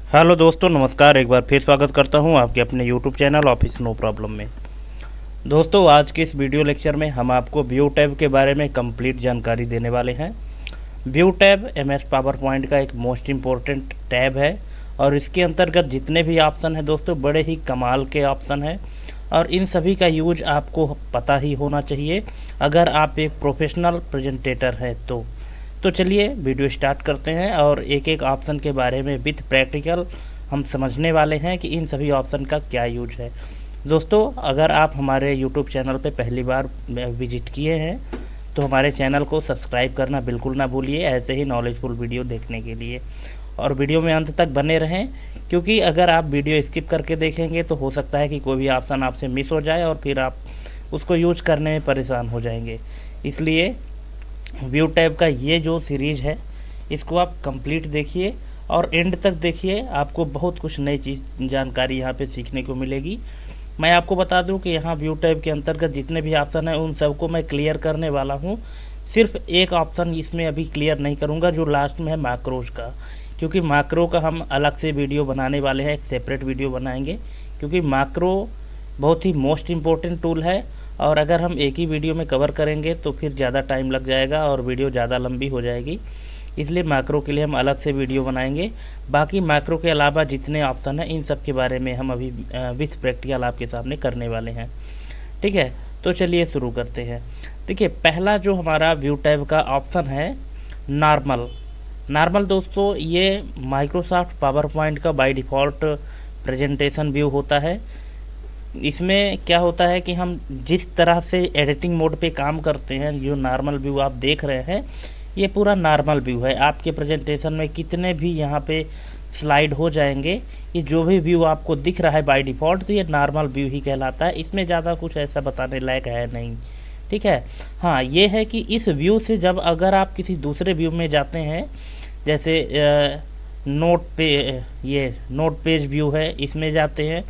Hello दोस्तों, नमस्कार। एक बार फिर स्वागत करता हूं आपके अपने YouTube channel office no problem में। दोस्तों, आज के इस वीडियो लेक्चर में हम आपको व्यू टैब के बारे में कंप्लीट जानकारी देने वाले हैं। View tab MS power point का एक मोस्ट इम्पोर्टेंट टैब है और इसके अंतर्गत जितने भी ऑप्शन हैं दोस्तों, बड़े ही कमाल के ऑप्शन हैं और इन सभी का यूज आपको पता ही होना चाहिए अगर आप एक प्रोफेशनल प्रेजेंटेटर हैं तो चलिए वीडियो स्टार्ट करते हैं और एक एक ऑप्शन के बारे में विथ प्रैक्टिकल हम समझने वाले हैं कि इन सभी ऑप्शन का क्या यूज है। दोस्तों, अगर आप हमारे यूट्यूब चैनल पे पहली बार विजिट किए हैं तो हमारे चैनल को सब्सक्राइब करना बिल्कुल ना भूलिए, ऐसे ही नॉलेजफुल वीडियो देखने के लिए। और वीडियो में अंत तक बने रहें, क्योंकि अगर आप वीडियो स्किप करके देखेंगे तो हो सकता है कि कोई भी ऑप्शन आपसे मिस हो जाए और फिर आप उसको यूज करने में परेशान हो जाएंगे। इसलिए व्यू टैब का ये जो सीरीज़ है इसको आप कंप्लीट देखिए और एंड तक देखिए, आपको बहुत कुछ नई चीज़ जानकारी यहाँ पे सीखने को मिलेगी। मैं आपको बता दूं कि यहाँ व्यू टैब के अंतर्गत जितने भी ऑप्शन हैं उन सबको मैं क्लियर करने वाला हूँ। सिर्फ एक ऑप्शन इसमें अभी क्लियर नहीं करूँगा जो लास्ट में है मैक्रोज का, क्योंकि मैक्रो का हम अलग से वीडियो बनाने वाले हैं, एक सेपरेट वीडियो बनाएंगे, क्योंकि मैक्रो बहुत ही मोस्ट इम्पोर्टेंट टूल है और अगर हम एक ही वीडियो में कवर करेंगे तो फिर ज़्यादा टाइम लग जाएगा और वीडियो ज़्यादा लंबी हो जाएगी। इसलिए मैक्रो के लिए हम अलग से वीडियो बनाएंगे। बाकी मैक्रो के अलावा जितने ऑप्शन हैं इन सब के बारे में हम अभी विथ प्रैक्टिकल आपके सामने करने वाले हैं। ठीक है, तो चलिए शुरू करते हैं। देखिए, पहला जो हमारा व्यू टैब का ऑप्शन है नॉर्मल दोस्तों, ये माइक्रोसॉफ्ट पावर पॉइंट का बाय डिफ़ॉल्ट प्रेजेंटेशन व्यू होता है। इसमें क्या होता है कि हम जिस तरह से एडिटिंग मोड पे काम करते हैं, जो नॉर्मल व्यू आप देख रहे हैं ये पूरा नॉर्मल व्यू है। आपके प्रेजेंटेशन में कितने भी यहाँ पे स्लाइड हो जाएंगे, ये जो भी व्यू आपको दिख रहा है बाय डिफ़ॉल्ट, तो ये नॉर्मल व्यू ही कहलाता है। इसमें ज़्यादा कुछ ऐसा बताने लायक है नहीं। ठीक है, हाँ, ये है कि इस व्यू से जब अगर आप किसी दूसरे व्यू में जाते हैं, जैसे नोट पेज व्यू है, इसमें जाते हैं,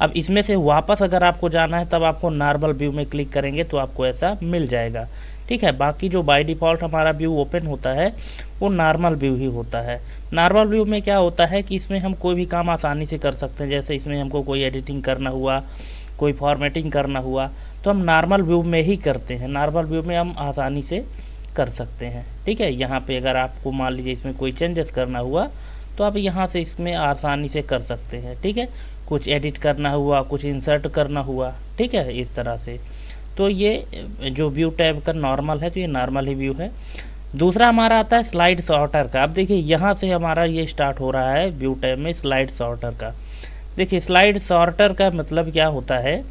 अब इसमें से वापस अगर आपको जाना है तब आपको नॉर्मल व्यू में क्लिक करेंगे तो आपको ऐसा मिल जाएगा। ठीक है, बाकी जो बाय डिफ़ॉल्ट हमारा व्यू ओपन होता है वो नॉर्मल व्यू ही होता है। नॉर्मल व्यू में क्या होता है कि इसमें हम कोई भी काम आसानी से कर सकते हैं। जैसे इसमें हमको कोई एडिटिंग करना हुआ, कोई फॉर्मेटिंग करना हुआ, तो हम नॉर्मल व्यू में ही करते हैं। नॉर्मल व्यू में हम आसानी से कर सकते हैं। ठीक है, यहाँ पे अगर आपको मान लीजिए इसमें कोई चेंजेस करना हुआ तो आप यहाँ से इसमें आसानी से कर सकते हैं। ठीक है, कुछ एडिट करना हुआ, कुछ इंसर्ट करना हुआ, ठीक है, इस तरह से। तो ये जो व्यू टैब का नॉर्मल है तो ये नॉर्मल ही व्यू है। दूसरा हमारा आता है स्लाइड सॉर्टर का। अब देखिए, यहाँ से हमारा ये स्टार्ट हो रहा है व्यू टैब में स्लाइड सॉर्टर का। देखिए, स्लाइड सॉर्टर का मतलब क्या होता है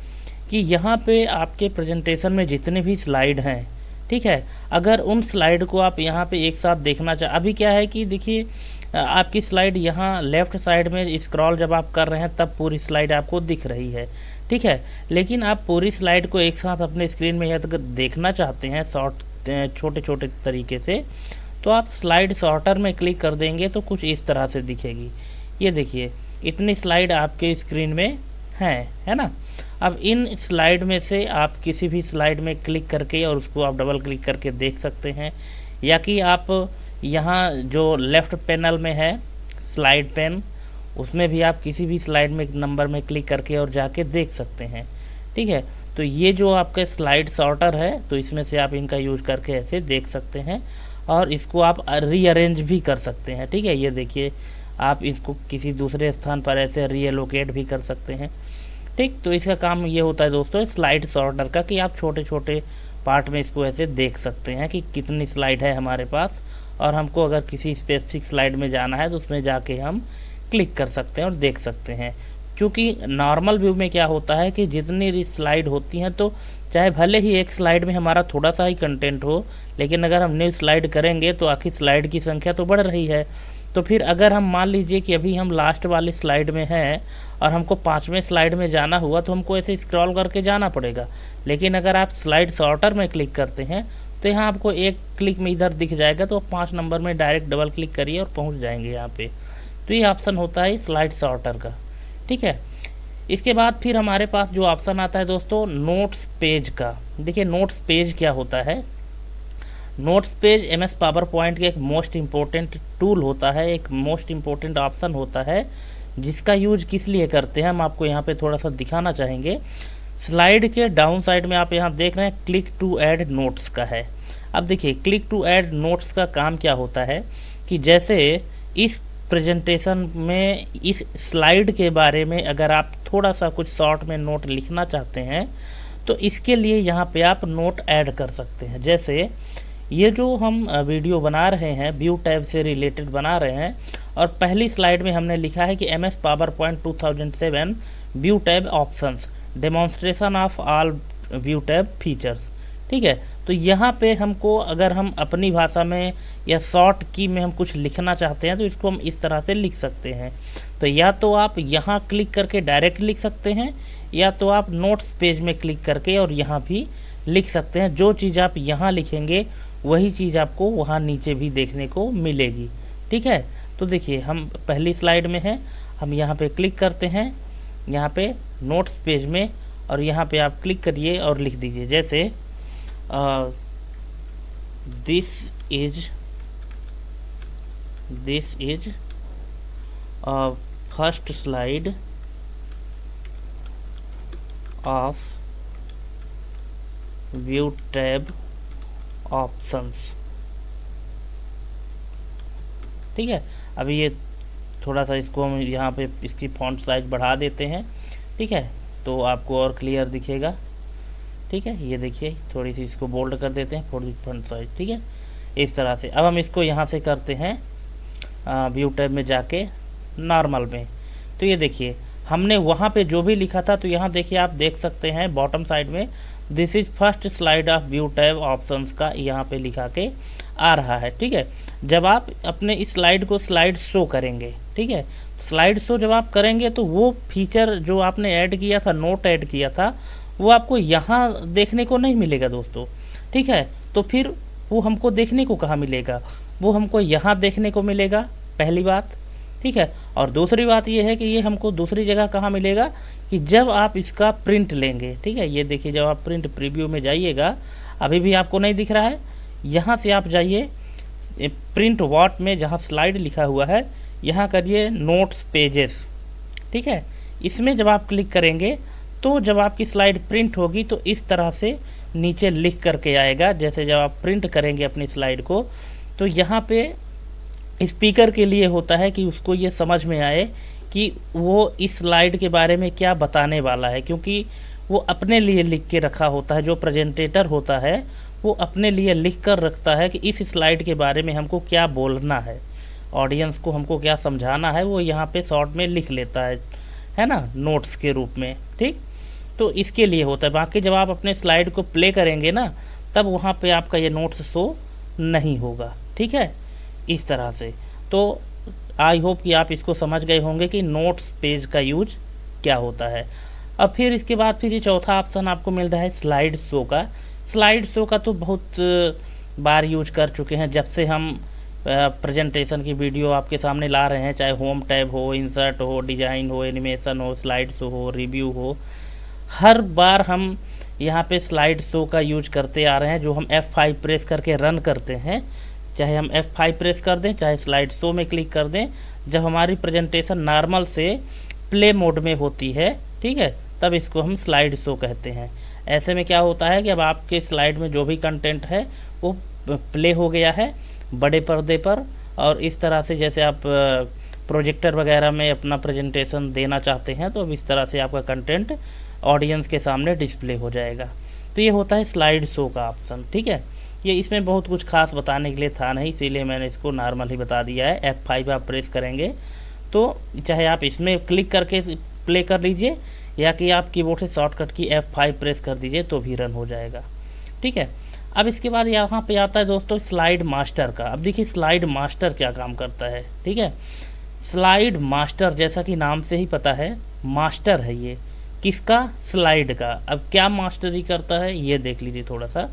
कि यहाँ पे आपके प्रेजेंटेशन में जितने भी स्लाइड हैं, ठीक है, अगर उन स्लाइड को आप यहाँ पे एक साथ देखना चाह, अभी क्या है कि देखिए आपकी स्लाइड यहाँ लेफ़्ट साइड में स्क्रॉल जब आप कर रहे हैं तब पूरी स्लाइड आपको दिख रही है। ठीक है, लेकिन आप पूरी स्लाइड को एक साथ अपने स्क्रीन में अगर देखना चाहते हैं छोटे छोटे तरीके से, तो आप स्लाइड सॉर्टर में क्लिक कर देंगे तो कुछ इस तरह से दिखेगी। ये देखिए, इतनी स्लाइड आपके स्क्रीन में है ना। अब इन स्लाइड में से आप किसी भी स्लाइड में क्लिक करके और उसको आप डबल क्लिक करके देख सकते हैं, या कि आप यहाँ जो लेफ़्ट पैनल में है स्लाइड पेन, उसमें भी आप किसी भी स्लाइड में नंबर में क्लिक करके और जाके देख सकते हैं। ठीक है, तो ये जो आपका स्लाइड सॉर्टर है तो इसमें से आप इनका यूज करके ऐसे देख सकते हैं और इसको आप रीअरेंज भी कर सकते हैं। ठीक है, ये देखिए, आप इसको किसी दूसरे स्थान पर ऐसे रीएलोकेट भी कर सकते हैं। ठीक, तो इसका काम ये होता है दोस्तों स्लाइड सॉर्टर का, कि आप छोटे छोटे पार्ट में इसको ऐसे देख सकते हैं कि कितनी स्लाइड है हमारे पास, और हमको अगर किसी स्पेसिफिक स्लाइड में जाना है तो उसमें जाके हम क्लिक कर सकते हैं और देख सकते हैं। क्योंकि नॉर्मल व्यू में क्या होता है कि जितनी स्लाइड होती हैं, तो चाहे भले ही एक स्लाइड में हमारा थोड़ा सा ही कंटेंट हो, लेकिन अगर हम न्यू स्लाइड करेंगे तो आखिर स्लाइड की संख्या तो बढ़ रही है। तो फिर अगर हम मान लीजिए कि अभी हम लास्ट वाली स्लाइड में हैं और हमको 5वें स्लाइड में जाना हुआ तो हमको ऐसे स्क्रॉल करके जाना पड़ेगा। लेकिन अगर आप स्लाइड सॉर्टर में क्लिक करते हैं तो यहाँ आपको एक क्लिक में इधर दिख जाएगा, तो 5 नंबर में डायरेक्ट डबल क्लिक करिए और पहुँच जाएंगे यहाँ पे। तो ये ऑप्शन होता है स्लाइड सॉर्टर का। ठीक है, इसके बाद फिर हमारे पास जो ऑप्शन आता है दोस्तों नोट्स पेज का। देखिए, नोट्स पेज क्या होता है। Notes page MS power point का एक मोस्ट इम्पोर्टेंट टूल होता है, एक मोस्ट इम्पोर्टेंट ऑप्शन होता है, जिसका यूज किस लिए करते हैं हम आपको यहाँ पे थोड़ा सा दिखाना चाहेंगे। स्लाइड के डाउन साइड में आप यहाँ देख रहे हैं क्लिक टू ऐड नोट्स का है। अब देखिए क्लिक टू ऐड नोट्स का काम क्या होता है कि जैसे इस प्रेजेंटेशन में इस स्लाइड के बारे में अगर आप थोड़ा सा कुछ शॉर्ट में नोट लिखना चाहते हैं तो इसके लिए यहाँ पे आप नोट ऐड कर सकते हैं। जैसे ये जो हम वीडियो बना रहे हैं व्यू टैब से रिलेटेड बना रहे हैं, और पहली स्लाइड में हमने लिखा है कि MS power point 2007 view tab options demonstration of all view tab features. ठीक है, तो यहाँ पे हमको अगर हम अपनी भाषा में या शॉर्ट की में हम कुछ लिखना चाहते हैं तो इसको हम इस तरह से लिख सकते हैं। तो या तो आप यहाँ क्लिक करके डायरेक्ट लिख सकते हैं, या तो आप नोट्स पेज में क्लिक करके और यहाँ भी लिख सकते हैं। जो चीज़ आप यहाँ लिखेंगे वही चीज़ आपको वहाँ नीचे भी देखने को मिलेगी। ठीक है, तो देखिए हम पहली स्लाइड में हैं, हम यहाँ पे क्लिक करते हैं, यहाँ पे नोट्स पेज में, और यहाँ पे आप क्लिक करिए और लिख दीजिए जैसे this is first slide of view tab options. ठीक है, अभी ये थोड़ा सा इसको हम यहाँ पे इसकी फॉन्ट साइज बढ़ा देते हैं। ठीक है, तो आपको और क्लियर दिखेगा। ठीक है, ये देखिए थोड़ी सी इसको बोल्ड कर देते हैं फॉन्ट साइज। ठीक है, इस तरह से अब हम इसको यहाँ से करते हैं व्यू टैब में जाके नॉर्मल में। तो ये देखिए हमने वहाँ पे जो भी लिखा था, तो यहाँ देखिए आप देख सकते हैं बॉटम साइड में this is first slide of view tab options का यहाँ पे लिखा के आ रहा है। ठीक है, जब आप अपने इस स्लाइड को स्लाइड शो करेंगे, ठीक है, स्लाइड शो जब आप करेंगे तो वो फीचर जो आपने ऐड किया था, नोट ऐड किया था, वो आपको यहाँ देखने को नहीं मिलेगा दोस्तों। ठीक है, तो फिर वो हमको देखने को कहाँ मिलेगा, वो हमको यहाँ देखने को मिलेगा, पहली बात। ठीक है, और दूसरी बात ये है कि ये हमको दूसरी जगह कहाँ मिलेगा कि जब आप इसका प्रिंट लेंगे। ठीक है, ये देखिए जब आप प्रिंट प्रीव्यू में जाइएगा, अभी भी आपको नहीं दिख रहा है, यहाँ से आप जाइए प्रिंट व्हाट में, जहाँ स्लाइड लिखा हुआ है, यहाँ करिए नोट्स पेजेस। ठीक है, इसमें जब आप क्लिक करेंगे तो जब आपकी स्लाइड प्रिंट होगी तो इस तरह से नीचे लिख करके आएगा। जैसे जब आप प्रिंट करेंगे अपनी स्लाइड को, तो यहाँ पे स्पीकर के लिए होता है कि उसको ये समझ में आए कि वो इस स्लाइड के बारे में क्या बताने वाला है, क्योंकि वो अपने लिए लिख के रखा होता है। जो प्रेजेंटेटर होता है वो अपने लिए लिख कर रखता है कि इस स्लाइड के बारे में हमको क्या बोलना है, ऑडियंस को हमको क्या समझाना है, वो यहाँ पे शॉर्ट में लिख लेता है ना, नोट्स के रूप में। ठीक, तो इसके लिए होता है। बाकी जब आप अपने स्लाइड को प्ले करेंगे ना, तब वहाँ पे आपका ये नोट्स शो नहीं होगा। ठीक है, इस तरह से। तो आई होप कि आप इसको समझ गए होंगे कि नोट्स पेज का यूज क्या होता है। अब फिर इसके बाद फिर ये चौथा ऑप्शन आपको मिल रहा है स्लाइड शो का। स्लाइड शो का तो बहुत बार यूज कर चुके हैं, जब से हम प्रेजेंटेशन की वीडियो आपके सामने ला रहे हैं, चाहे होम टैब हो, इंसर्ट हो, डिज़ाइन हो, एनिमेशन हो, स्लाइड शो हो, रिव्यू हो, हर बार हम यहाँ पे स्लाइड शो का यूज करते आ रहे हैं, जो हम F5 प्रेस करके रन करते हैं। चाहे हम F5 प्रेस कर दें, चाहे स्लाइड शो में क्लिक कर दें, जब हमारी प्रेजेंटेशन नॉर्मल से प्ले मोड में होती है, ठीक है, तब इसको हम स्लाइड शो कहते हैं। ऐसे में क्या होता है कि अब आपके स्लाइड में जो भी कंटेंट है वो प्ले हो गया है बड़े पर्दे पर, और इस तरह से जैसे आप प्रोजेक्टर वगैरह में अपना प्रेजेंटेशन देना चाहते हैं, तो अब इस तरह से आपका कंटेंट ऑडियंस के सामने डिस्प्ले हो जाएगा। तो ये होता है स्लाइड शो का ऑप्शन। ठीक है, ये इसमें बहुत कुछ खास बताने के लिए था नहीं, इसीलिए मैंने इसको नॉर्मल ही बता दिया है। F5 आप प्रेस करेंगे तो चाहे आप इसमें क्लिक करके प्ले कर लीजिए, या कि आप कीबोर्ड से शॉर्टकट की F5 प्रेस कर दीजिए तो भी रन हो जाएगा। ठीक है, अब इसके बाद यहाँ पे आता है दोस्तों स्लाइड मास्टर का। अब देखिए स्लाइड मास्टर क्या काम करता है। ठीक है, स्लाइड मास्टर जैसा कि नाम से ही पता है, मास्टर है ये किसका, स्लाइड का। अब क्या मास्टरी करता है ये देख लीजिए थोड़ा सा।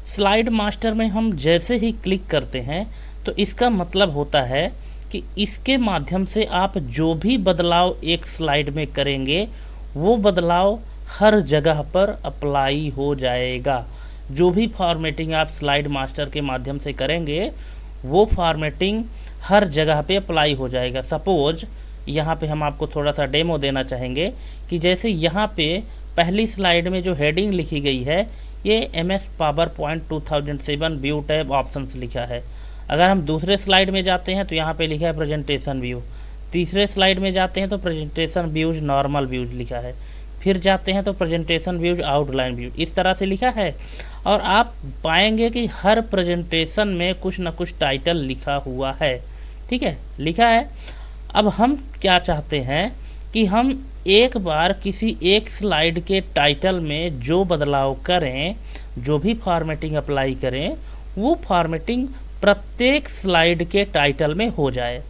स्लाइड मास्टर में हम जैसे ही क्लिक करते हैं तो इसका मतलब होता है कि इसके माध्यम से आप जो भी बदलाव एक स्लाइड में करेंगे वो बदलाव हर जगह पर अप्लाई हो जाएगा। जो भी फॉर्मेटिंग आप स्लाइड मास्टर के माध्यम से करेंगे वो फॉर्मेटिंग हर जगह पे अप्लाई हो जाएगा। सपोज यहाँ पे हम आपको थोड़ा सा डेमो देना चाहेंगे कि जैसे यहाँ पे पहली स्लाइड में जो हेडिंग लिखी गई है ये MS PowerPoint 2007 view tab options लिखा है। अगर हम दूसरे स्लाइड में जाते हैं तो यहाँ पे लिखा है प्रेजेंटेशन व्यू, तीसरे स्लाइड में जाते हैं तो प्रेजेंटेशन व्यूज नॉर्मल व्यूज लिखा है, फिर जाते हैं तो प्रेजेंटेशन व्यूज आउटलाइन व्यू, इस तरह से लिखा है। और आप पाएंगे कि हर प्रेजेंटेशन में कुछ ना कुछ टाइटल लिखा हुआ है, ठीक है, लिखा है। अब हम क्या चाहते हैं कि हम एक बार किसी एक स्लाइड के टाइटल में जो बदलाव करें, जो भी फॉर्मेटिंग अप्लाई करें, वो फॉर्मेटिंग प्रत्येक स्लाइड के टाइटल में हो जाए।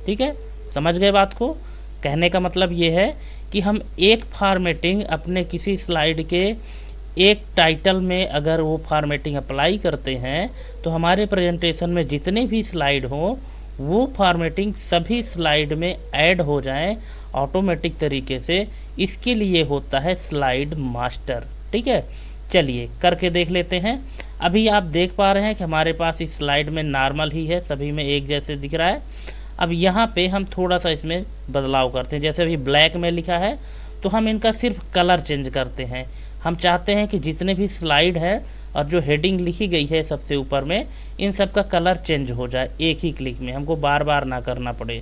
ठीक है, समझ गए बात को? कहने का मतलब ये है कि हम एक फॉर्मेटिंग अपने किसी स्लाइड के एक टाइटल में अगर वो फॉर्मेटिंग अप्लाई करते हैं तो हमारे प्रेजेंटेशन में जितने भी स्लाइड हों वो फॉर्मेटिंग सभी स्लाइड में ऐड हो जाएं ऑटोमेटिक तरीके से। इसके लिए होता है स्लाइड मास्टर। ठीक है, चलिए करके देख लेते हैं। अभी आप देख पा रहे हैं कि हमारे पास इस स्लाइड में नॉर्मल ही है, सभी में एक जैसे दिख रहा है। अब यहाँ पे हम थोड़ा सा इसमें बदलाव करते हैं। जैसे अभी ब्लैक में लिखा है तो हम इनका सिर्फ कलर चेंज करते हैं। हम चाहते हैं कि जितने भी स्लाइड है और जो हेडिंग लिखी गई है सबसे ऊपर में, इन सब का कलर चेंज हो जाए एक ही क्लिक में, हमको बार बार ना करना पड़े।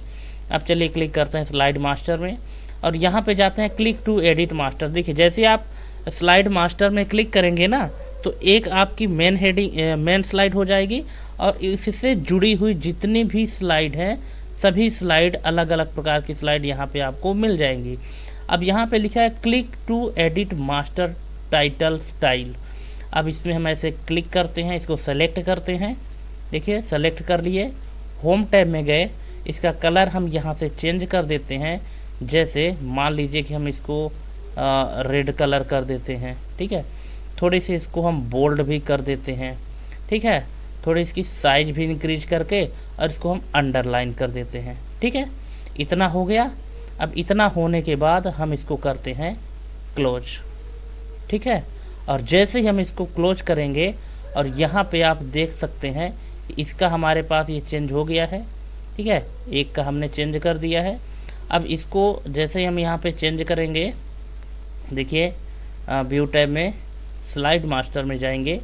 अब चलिए क्लिक करते हैं स्लाइड मास्टर में और यहाँ पे जाते हैं क्लिक टू एडिट मास्टर। देखिए जैसे आप स्लाइड मास्टर में क्लिक करेंगे ना तो एक आपकी मेन स्लाइड हो जाएगी और इससे जुड़ी हुई जितनी भी स्लाइड हैं सभी स्लाइड अलग अलग प्रकार की स्लाइड यहाँ पे आपको मिल जाएंगी। अब यहाँ पे लिखा है click to edit master title style. अब इसमें हम ऐसे क्लिक करते हैं, इसको सेलेक्ट करते हैं। देखिए सेलेक्ट कर लिए, होम टैब में गए, इसका कलर हम यहाँ से चेंज कर देते हैं। जैसे मान लीजिए कि हम इसको रेड कलर कर देते हैं। ठीक है, थोड़ी सी इसको हम बोल्ड भी कर देते हैं। ठीक है, थोड़ी इसकी साइज भी इंक्रीज करके और इसको हम अंडरलाइन कर देते हैं। ठीक है, इतना हो गया। अब इतना होने के बाद हम इसको करते हैं क्लोज। ठीक है, और जैसे ही हम इसको क्लोज करेंगे और यहाँ पे आप देख सकते हैं इसका हमारे पास ये चेंज हो गया है। ठीक है, एक का हमने चेंज कर दिया है। अब इसको जैसे ही हम यहाँ पे चेंज करेंगे, देखिए व्यू टैब में स्लाइड मास्टर में जाएंगे,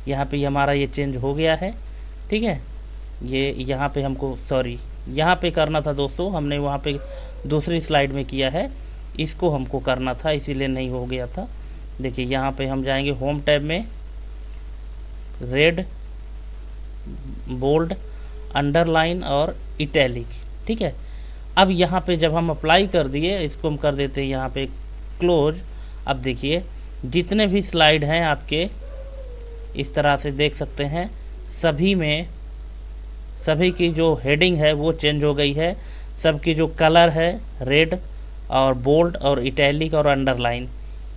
यहाँ पे हमारा ये चेंज हो गया है। ठीक है, ये यहाँ पे हमको यहाँ पे करना था दोस्तों, हमने वहाँ पे दूसरी स्लाइड में किया है, इसको हमको करना था इसीलिए नहीं हो गया था। देखिए यहाँ पे हम जाएंगे होम टैब में, रेड, बोल्ड, अंडरलाइन और इटैलिक। ठीक है, अब यहाँ पे जब हम अप्लाई कर दिए, इसको हम कर देते हैं यहाँ पे क्लोज। अब देखिए जितने भी स्लाइड हैं आपके इस तरह से देख सकते हैं, सभी की जो हेडिंग है वो चेंज हो गई है। सबकी जो कलर है रेड और बोल्ड और इटैलिक और अंडरलाइन,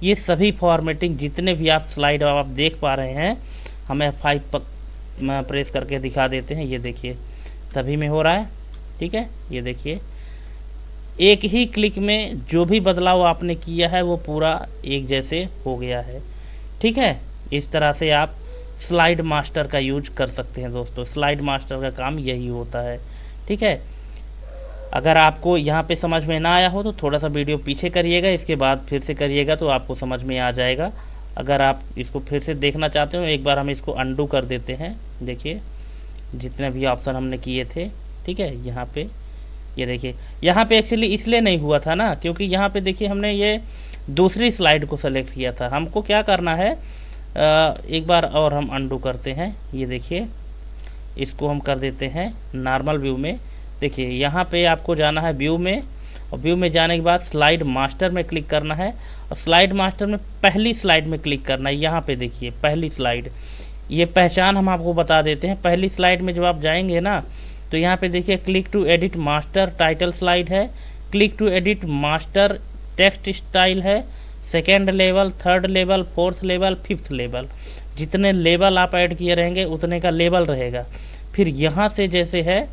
ये सभी फॉर्मेटिंग जितने भी आप स्लाइड आप देख पा रहे हैं, हम F5 प्रेस करके दिखा देते हैं। ये देखिए सभी में हो रहा है। ठीक है, ये देखिए एक ही क्लिक में जो भी बदलाव आपने किया है वो पूरा एक जैसे हो गया है। ठीक है, इस तरह से आप स्लाइड मास्टर का यूज कर सकते हैं दोस्तों। स्लाइड मास्टर का काम यही होता है। ठीक है, अगर आपको यहाँ पे समझ में ना आया हो तो थोड़ा सा वीडियो पीछे करिएगा, इसके बाद फिर से करिएगा तो आपको समझ में आ जाएगा। अगर आप इसको फिर से देखना चाहते हो, एक बार हम इसको अंडू कर देते हैं। देखिए जितने भी ऑप्शन हमने किए थे, ठीक है, यहाँ पे ये देखिए, यहाँ पे एक्चुअली इसलिए नहीं हुआ था ना क्योंकि यहाँ पे देखिए हमने ये दूसरी स्लाइड को सेलेक्ट किया था। हमको क्या करना है, एक बार और हम अंडू करते हैं। ये देखिए इसको हम कर देते हैं नॉर्मल व्यू में। देखिए यहाँ पे आपको जाना है व्यू में, और व्यू में जाने के बाद स्लाइड मास्टर में क्लिक करना है और स्लाइड मास्टर में पहली स्लाइड में क्लिक करना है। यहाँ पे देखिए पहली स्लाइड, ये पहचान हम आपको बता देते हैं। पहली स्लाइड में जब आप जाएंगे ना तो यहाँ पे देखिए click to edit master title slide है, click to edit master text style है, second level, third level, fourth level, fifth level. जितने लेवल आप ऐड किए रहेंगे उतने का लेवल रहेगा। फिर यहाँ से जैसे है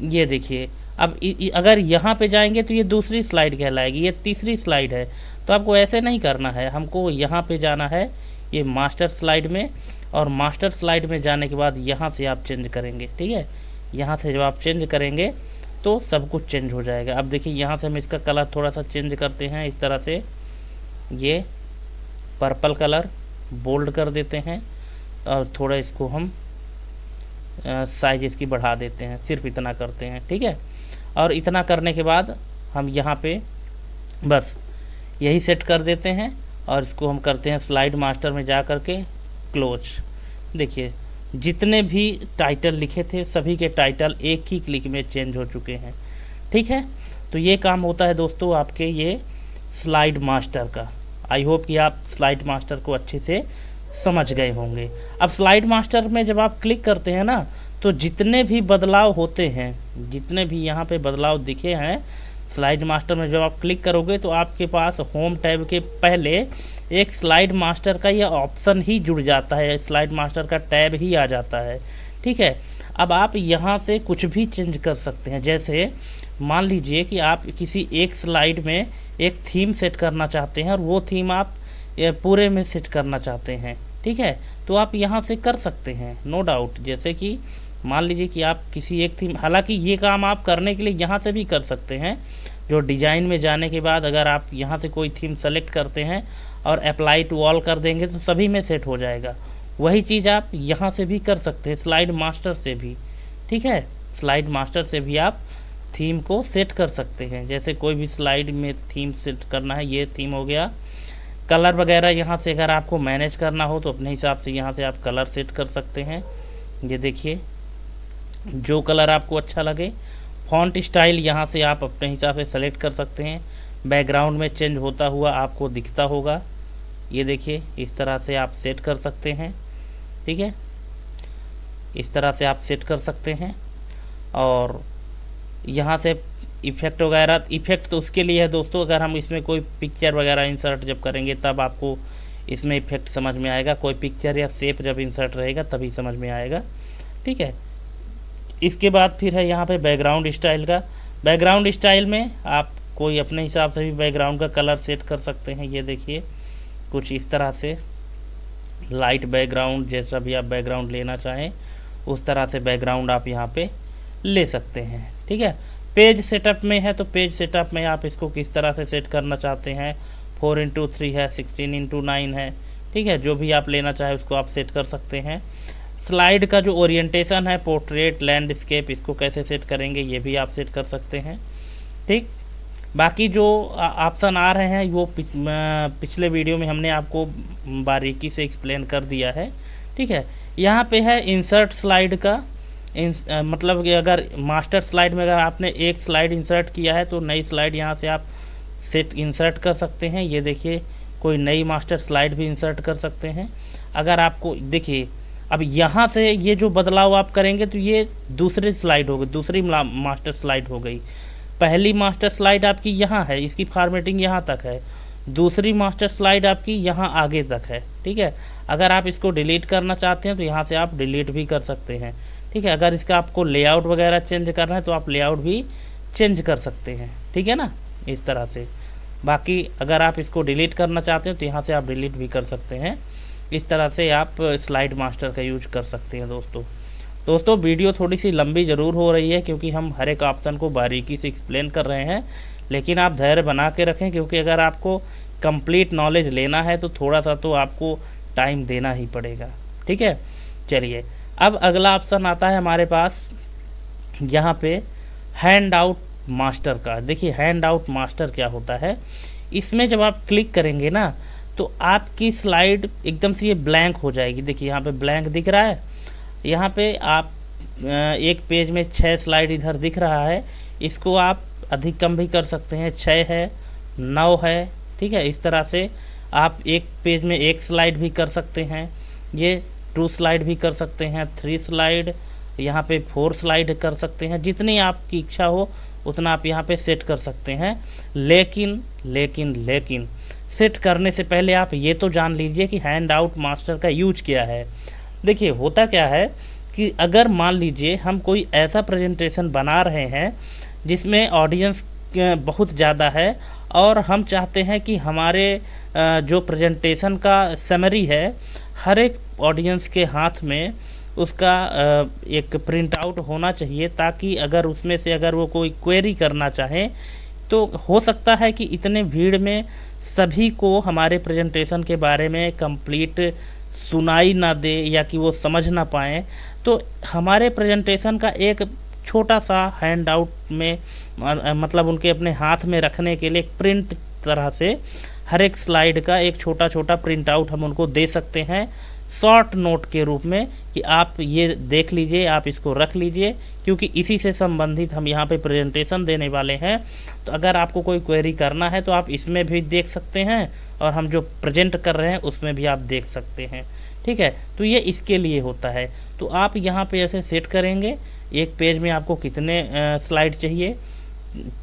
ये देखिए, अब अगर यहाँ पे जाएंगे तो ये दूसरी स्लाइड कहलाएगी, ये तीसरी स्लाइड है। तो आपको ऐसे नहीं करना है, हमको यहाँ पे जाना है ये मास्टर स्लाइड में और मास्टर स्लाइड में जाने के बाद यहाँ से आप चेंज करेंगे। ठीक है, यहाँ से जब आप चेंज करेंगे तो सब कुछ चेंज हो जाएगा। अब देखिए यहाँ से हम इसका कलर थोड़ा सा चेंज करते हैं, इस तरह से ये पर्पल कलर बोल्ड कर देते हैं और थोड़ा इसको हम साइज इसकी बढ़ा देते हैं, सिर्फ इतना करते हैं। ठीक है, और इतना करने के बाद हम यहाँ पे बस यही सेट कर देते हैं और इसको हम करते हैं स्लाइड मास्टर में जा कर के क्लोज। देखिए जितने भी टाइटल लिखे थे सभी के टाइटल एक ही क्लिक में चेंज हो चुके हैं। ठीक है, तो ये काम होता है दोस्तों आपके ये स्लाइड मास्टर का। आई होप कि आप स्लाइड मास्टर को अच्छे से समझ गए होंगे। अब स्लाइड मास्टर में जब आप क्लिक करते हैं ना, तो जितने भी बदलाव होते हैं, जितने भी यहाँ पे बदलाव दिखे हैं स्लाइड मास्टर में जब आप क्लिक करोगे तो आपके पास होम टैब के पहले एक स्लाइड मास्टर का यह ऑप्शन ही जुड़ जाता है, स्लाइड मास्टर का टैब ही आ जाता है। ठीक है, अब आप यहाँ से कुछ भी चेंज कर सकते हैं। जैसे मान लीजिए कि आप किसी एक स्लाइड में एक थीम सेट करना चाहते हैं और वो थीम आप पूरे में सेट करना चाहते हैं। ठीक है, तो आप यहाँ से कर सकते हैं, नो डाउट। जैसे कि मान लीजिए कि आप किसी एक थीम, हालांकि ये काम आप करने के लिए यहाँ से भी कर सकते हैं। जो डिज़ाइन में जाने के बाद अगर आप यहाँ से कोई थीम सेलेक्ट करते हैं और अप्लाई टू ऑल कर देंगे तो सभी में सेट हो जाएगा। वही चीज़ आप यहाँ से भी कर सकते हैं, स्लाइड मास्टर से भी। ठीक है, स्लाइड मास्टर से भी आप थीम को सेट कर सकते हैं। जैसे कोई भी स्लाइड में थीम सेट करना है, ये थीम हो गया। कलर वगैरह यहाँ से अगर आपको मैनेज करना हो तो अपने हिसाब से यहाँ से आप कलर सेट कर सकते हैं। ये देखिए जो कलर आपको अच्छा लगे। फॉन्ट स्टाइल यहाँ से आप अपने हिसाब से सेलेक्ट कर सकते हैं। बैकग्राउंड में चेंज होता हुआ आपको दिखता होगा, ये देखिए इस तरह से आप सेट कर सकते हैं। ठीक है, इस तरह से आप सेट कर सकते हैं। और यहाँ से इफ़ेक्ट वगैरह, इफ़ेक्ट तो उसके लिए है दोस्तों, अगर हम इसमें कोई पिक्चर वगैरह इंसर्ट जब करेंगे तब आपको इसमें इफ़ेक्ट समझ में आएगा। कोई पिक्चर या शेप जब इंसर्ट रहेगा तभी समझ में आएगा। ठीक है, इसके बाद फिर है यहाँ पे बैकग्राउंड स्टाइल का। बैकग्राउंड स्टाइल में आप कोई अपने हिसाब से भी बैकग्राउंड का कलर सेट कर सकते हैं। ये देखिए कुछ इस तरह से लाइट बैकग्राउंड, जैसा भी आप बैकग्राउंड लेना चाहें उस तरह से बैकग्राउंड आप यहाँ पे ले सकते हैं। ठीक है, पेज सेटअप में है तो पेज सेटअप में आप इसको किस तरह से सेट करना चाहते हैं, 4:3 है, 16:9 है। ठीक है, जो भी आप लेना चाहे उसको आप सेट कर सकते हैं। स्लाइड का जो ओरिएंटेशन है, पोर्ट्रेट, लैंडस्केप, इसको कैसे सेट करेंगे ये भी आप सेट कर सकते हैं। ठीक, बाकी जो ऑप्शन आ रहे हैं वो पिछले वीडियो में हमने आपको बारीकी से एक्सप्लेन कर दिया है। ठीक है, यहाँ पे है इंसर्ट स्लाइड का। मतलब कि अगर मास्टर स्लाइड में अगर आपने एक स्लाइड इंसर्ट किया है तो नई स्लाइड यहाँ से आप इंसर्ट कर सकते हैं। ये देखिए कोई नई मास्टर स्लाइड भी इंसर्ट कर सकते हैं। अगर आपको देखिए अब यहाँ से ये जो बदलाव आप करेंगे तो ये दूसरी स्लाइड हो गई, दूसरी मास्टर स्लाइड हो गई। पहली मास्टर स्लाइड आपकी यहाँ है, इसकी फॉर्मेटिंग यहाँ तक है। दूसरी मास्टर स्लाइड आपकी यहाँ आगे तक है। ठीक है, अगर आप इसको डिलीट करना चाहते हैं तो यहाँ से आप डिलीट भी कर सकते हैं। ठीक है, अगर इसका आपको लेआउट वगैरह चेंज करना है तो आप लेआउट भी चेंज कर सकते हैं। ठीक है ना, इस तरह से। बाकी अगर आप इसको डिलीट करना चाहते हैं तो यहाँ से आप डिलीट भी कर सकते हैं। इस तरह से आप स्लाइड मास्टर का यूज कर सकते हैं दोस्तों वीडियो थोड़ी सी लंबी ज़रूर हो रही है क्योंकि हम हर एक ऑप्शन को बारीकी से एक्सप्लेन कर रहे हैं, लेकिन आप धैर्य बना के रखें क्योंकि अगर आपको कंप्लीट नॉलेज लेना है तो थोड़ा सा तो आपको टाइम देना ही पड़ेगा। ठीक है, चलिए अब अगला ऑप्शन आता है हमारे पास यहाँ पे हैंड आउट मास्टर का। देखिए हैंड आउट मास्टर क्या होता है, इसमें जब आप क्लिक करेंगे ना तो आपकी स्लाइड एकदम से ये ब्लैंक हो जाएगी। देखिए यहाँ पे ब्लैंक दिख रहा है, यहाँ पे आप एक पेज में 6 स्लाइड इधर दिख रहा है, इसको आप अधिक कम भी कर सकते हैं, 6 है, 9 है। ठीक है, इस तरह से आप एक पेज में 1 स्लाइड भी कर सकते हैं, ये 2 स्लाइड भी कर सकते हैं, 3 स्लाइड, यहाँ पे 4 स्लाइड कर सकते हैं। जितनी आपकी इच्छा हो उतना आप यहाँ पे सेट कर सकते हैं। लेकिन सेट करने से पहले आप ये तो जान लीजिए कि हैंड आउट मास्टर का यूज क्या है। देखिए होता क्या है कि अगर मान लीजिए हम कोई ऐसा प्रेजेंटेशन बना रहे हैं जिसमें ऑडियंस बहुत ज़्यादा है और हम चाहते हैं कि हमारे जो प्रेजेंटेशन का समरी है हर एक ऑडियंस के हाथ में उसका एक प्रिंट आउट होना चाहिए, ताकि अगर उसमें से अगर वो कोई क्वेरी करना चाहे तो हो सकता है कि इतने भीड़ में सभी को हमारे प्रेजेंटेशन के बारे में कंप्लीट सुनाई ना दे या कि वो समझ ना पाएँ। तो हमारे प्रेजेंटेशन का एक छोटा सा हैंड आउट में मतलब उनके अपने हाथ में रखने के लिए एक प्रिंट तरह से हर एक स्लाइड का एक छोटा छोटा प्रिंट आउट हम उनको दे सकते हैं शॉर्ट नोट के रूप में कि आप ये देख लीजिए, आप इसको रख लीजिए, क्योंकि इसी से संबंधित हम यहाँ पे प्रेजेंटेशन देने वाले हैं। तो अगर आपको कोई क्वेरी करना है तो आप इसमें भी देख सकते हैं और हम जो प्रेजेंट कर रहे हैं उसमें भी आप देख सकते हैं। ठीक है, तो ये इसके लिए होता है। तो आप यहाँ पे ऐसे सेट करेंगे, एक पेज में आपको कितने स्लाइड चाहिए,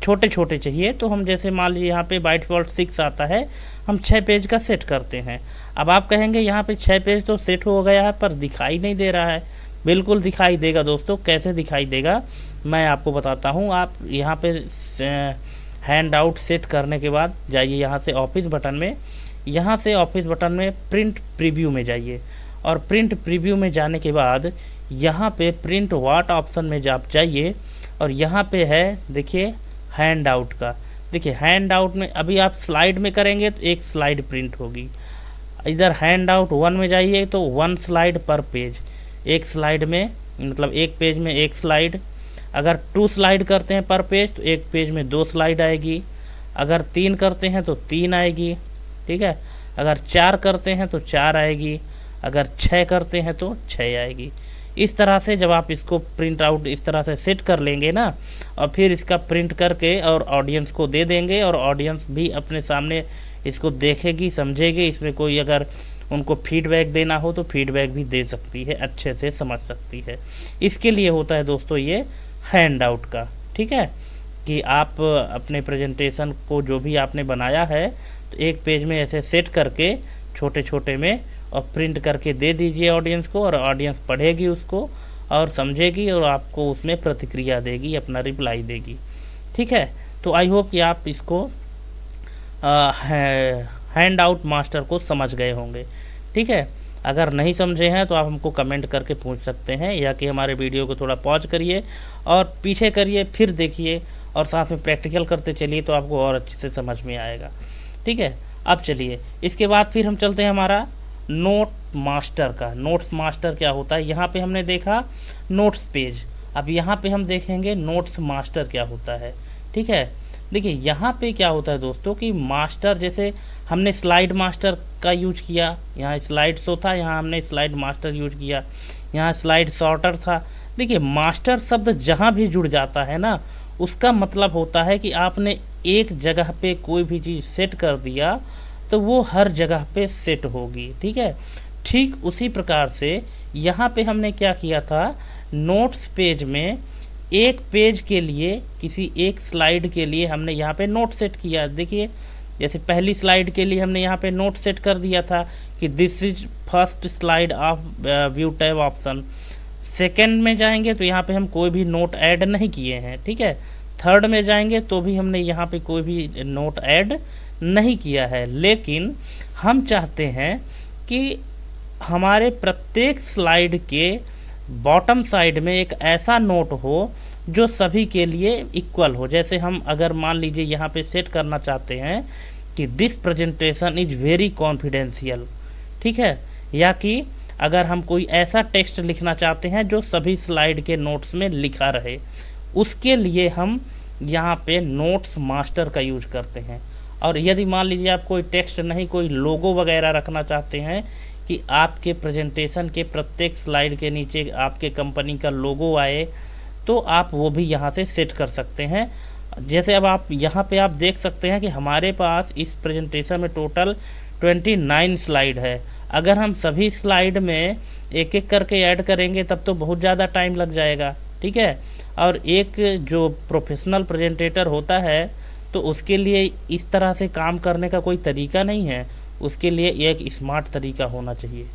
छोटे छोटे चाहिए तो हम जैसे मान लीजिए यहाँ पे बाय डिफ़ॉल्ट 6 आता है, हम 6 पेज का सेट करते हैं। अब आप कहेंगे यहाँ पे 6 पेज तो सेट हो गया है पर दिखाई नहीं दे रहा है। बिल्कुल दिखाई देगा दोस्तों, कैसे दिखाई देगा मैं आपको बताता हूँ। आप यहाँ पे हैंड आउट सेट करने के बाद जाइए यहाँ से ऑफिस बटन में, यहाँ से ऑफिस बटन में प्रिंट प्रीव्यू में जाइए और प्रिंट प्रीव्यू में जाने के बाद यहाँ पे प्रिंट व्हाट ऑप्शन में आप जाइए और यहाँ पे है देखिए हैंड आउट का। देखिए हैंड आउट में अभी आप स्लाइड में करेंगे तो एक स्लाइड प्रिंट होगी। इधर हैंड आउट 1 में जाइए तो 1 स्लाइड पर पेज, एक स्लाइड में मतलब एक पेज में एक स्लाइड। अगर 2 स्लाइड करते हैं पर पेज तो एक पेज में 2 स्लाइड आएगी। अगर 3 करते हैं तो 3 आएगी। ठीक है, अगर 4 करते हैं तो 4 आएगी। अगर 6 करते हैं तो 6 आएगी। इस तरह से जब आप इसको प्रिंट आउट इस तरह से सेट कर लेंगे ना और फिर इसका प्रिंट करके और ऑडियंस को दे देंगे और ऑडियंस भी अपने सामने इसको देखेगी, समझेगी। इसमें कोई अगर उनको फीडबैक देना हो तो फीडबैक भी दे सकती है, अच्छे से समझ सकती है। इसके लिए होता है दोस्तों ये हैंड आउट का। ठीक है, कि आप अपने प्रेजेंटेशन को जो भी आपने बनाया है तो एक पेज में ऐसे सेट करके छोटे छोटे में और प्रिंट करके दे दीजिए ऑडियंस को और ऑडियंस पढ़ेगी उसको और समझेगी और आपको उसमें प्रतिक्रिया देगी, अपना रिप्लाई देगी। ठीक है, तो आई होप कि आप इसको हैंड आउट मास्टर को समझ गए होंगे। ठीक है, अगर नहीं समझे हैं तो आप हमको कमेंट करके पूछ सकते हैं या कि हमारे वीडियो को थोड़ा पॉज करिए और पीछे करिए, फिर देखिए और साथ में प्रैक्टिकल करते चलिए तो आपको और अच्छे से समझ में आएगा। ठीक है, अब चलिए इसके बाद फिर हम चलते हैं हमारा नोट मास्टर का। नोट्स मास्टर क्या होता है, यहाँ पे हमने देखा नोट्स पेज, अब यहाँ पे हम देखेंगे नोट्स मास्टर क्या होता है। ठीक है, देखिए यहाँ पे क्या होता है दोस्तों कि मास्टर, जैसे हमने स्लाइड मास्टर का यूज किया, यहाँ स्लाइड शो था, यहाँ हमने स्लाइड मास्टर यूज किया, यहाँ स्लाइड सॉर्टर था। देखिए मास्टर शब्द जहाँ भी जुड़ जाता है ना उसका मतलब होता है कि आपने एक जगह पे कोई भी चीज़ सेट कर दिया तो वो हर जगह पे सेट होगी। ठीक है, ठीक उसी प्रकार से यहाँ पे हमने क्या किया था, नोट्स पेज में एक पेज के लिए किसी एक स्लाइड के लिए हमने यहाँ पे नोट सेट किया। देखिए जैसे पहली स्लाइड के लिए हमने यहाँ पे नोट सेट कर दिया था कि this is first slide of view tab option. Second में जाएंगे तो यहाँ पे हम कोई भी नोट ऐड नहीं किए हैं। ठीक है, थर्ड में जाएंगे तो भी हमने यहाँ पे कोई भी नोट ऐड नहीं किया है, लेकिन हम चाहते हैं कि हमारे प्रत्येक स्लाइड के बॉटम साइड में एक ऐसा नोट हो जो सभी के लिए इक्वल हो। जैसे हम अगर मान लीजिए यहाँ पे सेट करना चाहते हैं कि this presentation is very confidential. ठीक है, या कि अगर हम कोई ऐसा टेक्स्ट लिखना चाहते हैं जो सभी स्लाइड के नोट्स में लिखा रहे, उसके लिए हम यहाँ पे नोट्स मास्टर का यूज करते हैं। और यदि मान लीजिए आप कोई टेक्स्ट नहीं, कोई लोगो वगैरह रखना चाहते हैं कि आपके प्रेजेंटेशन के प्रत्येक स्लाइड के नीचे आपके कंपनी का लोगो आए, तो आप वो भी यहाँ से सेट कर सकते हैं। जैसे अब आप यहाँ पे आप देख सकते हैं कि हमारे पास इस प्रेजेंटेशन में टोटल 29 स्लाइड है। अगर हम सभी स्लाइड में एक एक करके ऐड करेंगे तब तो बहुत ज़्यादा टाइम लग जाएगा। ठीक है, और एक जो प्रोफेशनल प्रेजेंटेटर होता है तो उसके लिए इस तरह से काम करने का कोई तरीका नहीं है, उसके लिए एक स्मार्ट तरीका होना चाहिए।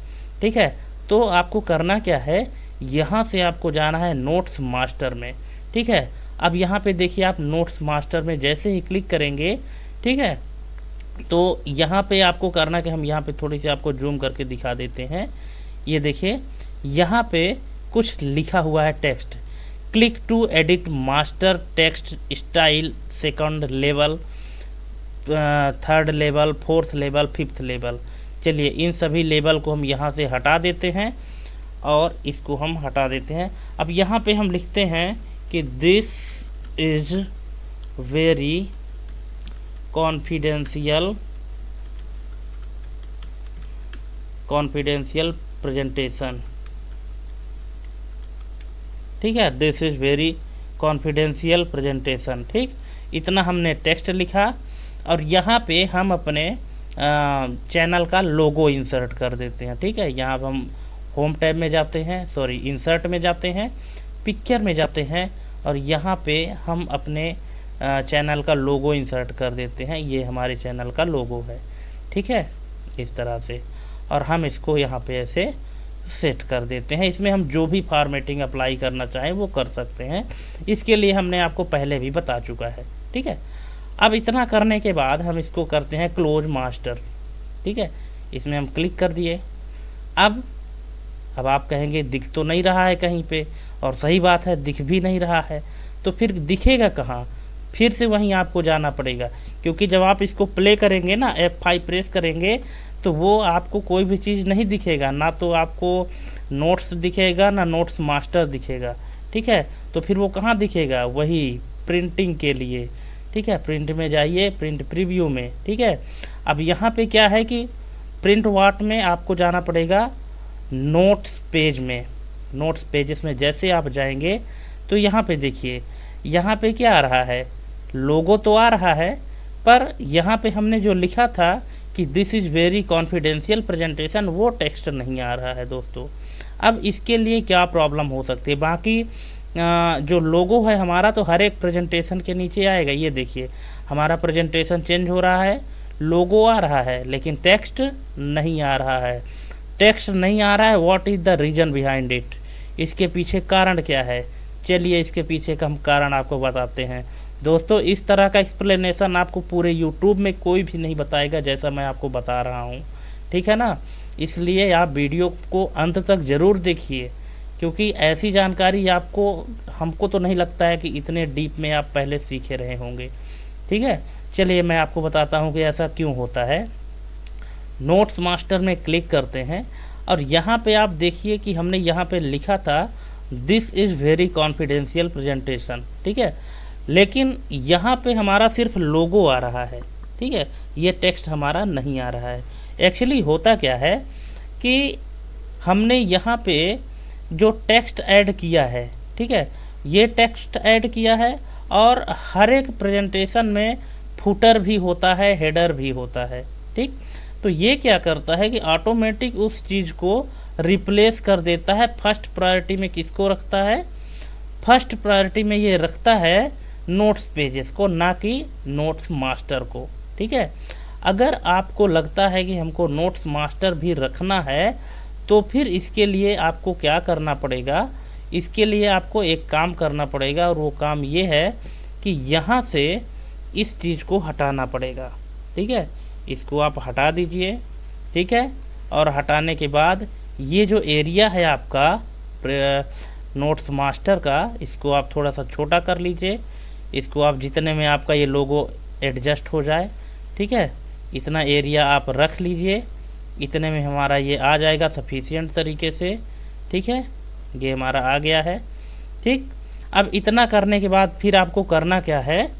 ठीक है, तो आपको करना क्या है, यहाँ से आपको जाना है नोट्स मास्टर में। ठीक है, अब यहाँ पे देखिए आप नोट्स मास्टर में जैसे ही क्लिक करेंगे, ठीक है, तो यहाँ पे आपको करना कि हम यहाँ पे थोड़ी सी आपको जूम करके दिखा देते हैं। ये देखिए यहाँ पे कुछ लिखा हुआ है text, click to edit master text style second level, third level, fourth level, fifth level. चलिए इन सभी लेवल को हम यहाँ से हटा देते हैं और इसको हम हटा देते हैं। अब यहाँ पे हम लिखते हैं कि this is very confidential presentation, ठीक है, this is very confidential presentation. ठीक, इतना हमने टेक्स्ट लिखा और यहाँ पे हम अपने चैनल का लोगो इंसर्ट कर देते हैं। ठीक है, यहाँ हम होम टैब में जाते हैं, सॉरी इंसर्ट में जाते हैं, पिक्चर में जाते हैं और यहाँ पे हम अपने चैनल का लोगो इंसर्ट कर देते हैं। ये हमारे चैनल का लोगो है, ठीक है, इस तरह से। और हम इसको यहाँ पे ऐसे सेट कर देते हैं। इसमें हम जो भी फॉर्मेटिंग अप्लाई करना चाहें वो कर सकते हैं, इसके लिए हमने आपको पहले भी बता चुका है। ठीक है, अब इतना करने के बाद हम इसको करते हैं क्लोज मास्टर। ठीक है, इसमें हम क्लिक कर दिए। अब आप कहेंगे दिख तो नहीं रहा है कहीं पे, और सही बात है दिख भी नहीं रहा है, तो फिर दिखेगा कहाँ? फिर से वहीं आपको जाना पड़ेगा, क्योंकि जब आप इसको प्ले करेंगे ना, F5 प्रेस करेंगे तो वो आपको कोई भी चीज़ नहीं दिखेगा, ना तो आपको नोट्स दिखेगा ना नोट्स मास्टर दिखेगा। ठीक है, तो फिर वो कहाँ दिखेगा? वही प्रिंटिंग के लिए। ठीक है, प्रिंट में जाइए, प्रिंट प्रीव्यू में। ठीक है, अब यहाँ पे क्या है कि प्रिंट वाट में आपको जाना पड़ेगा नोट्स पेज में। नोट्स पेजेस में जैसे आप जाएंगे तो यहाँ पे देखिए, यहाँ पे क्या आ रहा है? लोगो तो आ रहा है, पर यहाँ पे हमने जो लिखा था कि this is very confidential presentation, वो टेक्स्ट नहीं आ रहा है दोस्तों। अब इसके लिए क्या प्रॉब्लम हो सकती है? बाकी जो लोगो है हमारा तो हर एक प्रेजेंटेशन के नीचे आएगा। ये देखिए हमारा प्रेजेंटेशन चेंज हो रहा है, लोगो आ रहा है लेकिन टेक्स्ट नहीं आ रहा है। टेक्स्ट नहीं आ रहा है, what is the reason behind it? इसके पीछे कारण क्या है? चलिए इसके पीछे का हम कारण आपको बताते हैं। दोस्तों, इस तरह का एक्सप्लेनेशन आपको पूरे यूट्यूब में कोई भी नहीं बताएगा जैसा मैं आपको बता रहा हूँ। ठीक है ना, इसलिए आप वीडियो को अंत तक ज़रूर देखिए, क्योंकि ऐसी जानकारी आपको, हमको तो नहीं लगता है कि इतने डीप में आप पहले सीखे रहे होंगे। ठीक है, चलिए मैं आपको बताता हूँ कि ऐसा क्यों होता है। नोट्स मास्टर में क्लिक करते हैं और यहाँ पे आप देखिए कि हमने यहाँ पे लिखा था this is very confidential presentation. ठीक है, लेकिन यहाँ पे हमारा सिर्फ लोगो आ रहा है। ठीक है, ये टेक्स्ट हमारा नहीं आ रहा है। एक्चुअली होता क्या है कि हमने यहाँ पे जो टेक्स्ट ऐड किया है, ठीक है, ये टेक्स्ट ऐड किया है और हर एक प्रेजेंटेशन में फुटर भी होता है, हेडर भी होता है। ठीक, तो ये क्या करता है कि ऑटोमेटिक उस चीज़ को रिप्लेस कर देता है। फर्स्ट प्रायोरिटी में किसको रखता है? फर्स्ट प्रायोरिटी में ये रखता है नोट्स पेजेस को, ना कि नोट्स मास्टर को। ठीक है, अगर आपको लगता है कि हमको नोट्स मास्टर भी रखना है तो फिर इसके लिए आपको क्या करना पड़ेगा? इसके लिए आपको एक काम करना पड़ेगा, और वो काम ये है कि यहाँ से इस चीज़ को हटाना पड़ेगा। ठीक है, इसको आप हटा दीजिए। ठीक है, और हटाने के बाद ये जो एरिया है आपका नोट्स मास्टर का, इसको आप थोड़ा सा छोटा कर लीजिए। इसको आप जितने में आपका ये लोगो एडजस्ट हो जाए, ठीक है, इतना एरिया आप रख लीजिए। इतने में हमारा ये आ जाएगा सफिशिएंट तरीके से। ठीक है, ये हमारा आ गया है। ठीक, अब इतना करने के बाद फिर आपको करना क्या है?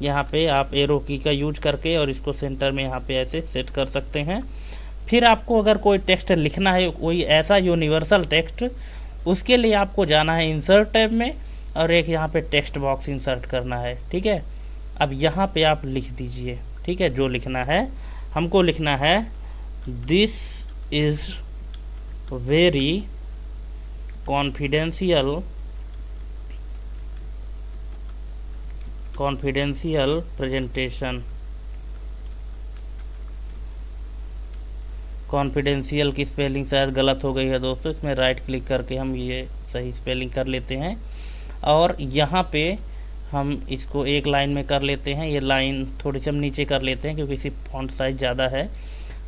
यहाँ पे आप एरो की का यूज करके और इसको सेंटर में यहाँ पे ऐसे सेट कर सकते हैं। फिर आपको अगर कोई टेक्स्ट लिखना है, कोई ऐसा यूनिवर्सल टेक्स्ट, उसके लिए आपको जाना है इंसर्ट टैब में और एक यहाँ पे टेक्स्ट बॉक्स इंसर्ट करना है। ठीक है, अब यहाँ पे आप लिख दीजिए। ठीक है, जो लिखना है, हमको लिखना है this is very confidential presentation. Confidential की स्पेलिंग शायद गलत हो गई है दोस्तों, इसमें राइट क्लिक करके हम ये सही स्पेलिंग कर लेते हैं। और यहाँ पे हम इसको एक लाइन में कर लेते हैं। ये लाइन थोड़ी सी हम नीचे कर लेते हैं क्योंकि इसी फॉन्ट साइज ज़्यादा है।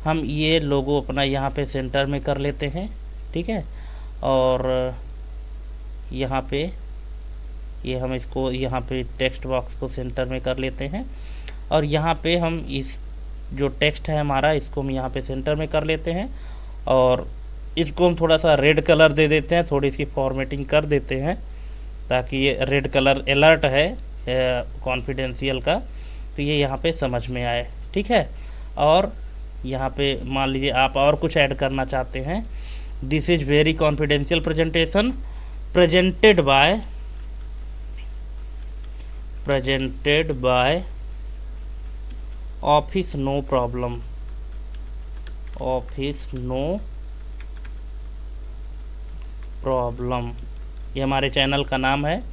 हम ये लोगो अपना यहाँ पे सेंटर में कर लेते हैं, ठीक है। और यहाँ पे ये हम इसको यहाँ पे टेक्स्ट बॉक्स को सेंटर में कर लेते हैं और यहाँ पे हम इस जो टेक्स्ट है हमारा इसको हम यहाँ पे सेंटर में कर लेते हैं और इसको हम थोड़ा सा रेड कलर दे देते हैं, थोड़ी सी फॉर्मेटिंग कर देते हैं ताकि ये रेड कलर अलर्ट है कॉन्फिडेंशियल का, तो ये यहाँ पे समझ में आए, ठीक है। और यहाँ पे मान लीजिए आप और कुछ ऐड करना चाहते हैं, this is very confidential presentation presented by office no problem, office no problem, ये हमारे चैनल का नाम है,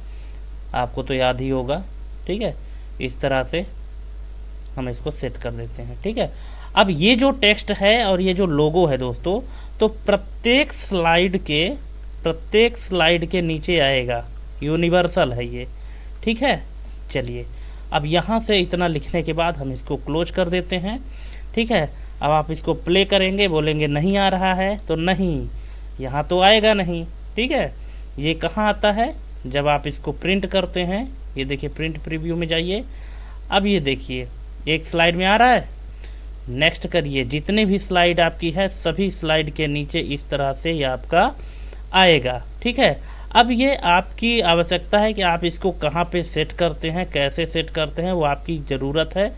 आपको तो याद ही होगा, ठीक है। इस तरह से हम इसको सेट कर देते हैं, ठीक है। अब ये जो टेक्स्ट है और ये जो लोगो है दोस्तों, तो प्रत्येक स्लाइड के नीचे आएगा, यूनिवर्सल है ये, ठीक है। चलिए अब यहाँ से इतना लिखने के बाद हम इसको क्लोज कर देते हैं, ठीक है। अब आप इसको प्ले करेंगे, बोलेंगे नहीं आ रहा है, तो नहीं, यहाँ तो आएगा नहीं, ठीक है। ये कहाँ आता है, जब आप इसको प्रिंट करते हैं, ये देखिए प्रिंट प्रीव्यू में जाइए। अब ये देखिए एक स्लाइड में आ रहा है, नेक्स्ट करिए, जितने भी स्लाइड आपकी है सभी स्लाइड के नीचे इस तरह से ये आपका आएगा, ठीक है। अब ये आपकी आवश्यकता है कि आप इसको कहाँ पे सेट करते हैं, कैसे सेट करते हैं, वो आपकी ज़रूरत है